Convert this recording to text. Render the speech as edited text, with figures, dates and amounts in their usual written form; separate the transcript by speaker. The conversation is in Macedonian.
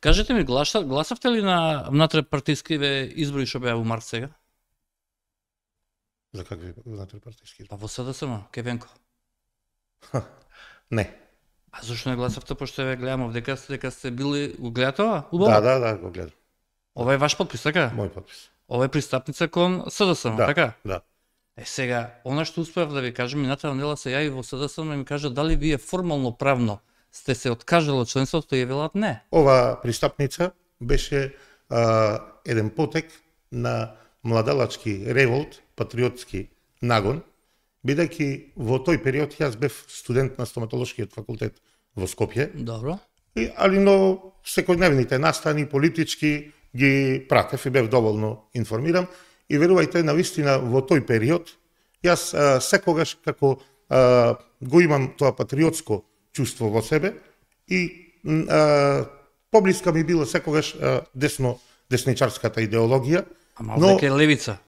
Speaker 1: Кажете ми, гласавте ли на внатре-партискиве избори што беа во март сега?
Speaker 2: За какви внатре-партиски?
Speaker 1: Па во СДСМ, Кевенко.
Speaker 2: Не.
Speaker 1: А зашто не гласавте, пошто ја гледам дека сте били, го гледате ова? Убаво?
Speaker 2: Да, го гледам.
Speaker 1: Ова е ваш подпис, така?
Speaker 2: Мој подпис.
Speaker 1: Ова е пристапница кон СДСМ, така?
Speaker 2: Да.
Speaker 1: Сега, она што успеав да ви кажам, минатата недела се јави во СДСМ и ми кажа дали вие формално правно сте се откажали од членството и велат не.
Speaker 2: Ова пристапница беше еден потек на младалачки револт, патриотски нагон, бидејќи во тој период јас бев студент на стоматолошкиот факултет во Скопје.
Speaker 1: Добро.
Speaker 2: Али но секојдневните настани политички ги пратев и бев доволно информиран и верувајте навистина во тој период јас секогаш како го имам тоа патриотско чувство во себе и поблиска ми било секогаш десничарската идеологија.
Speaker 1: Ама дека е левица.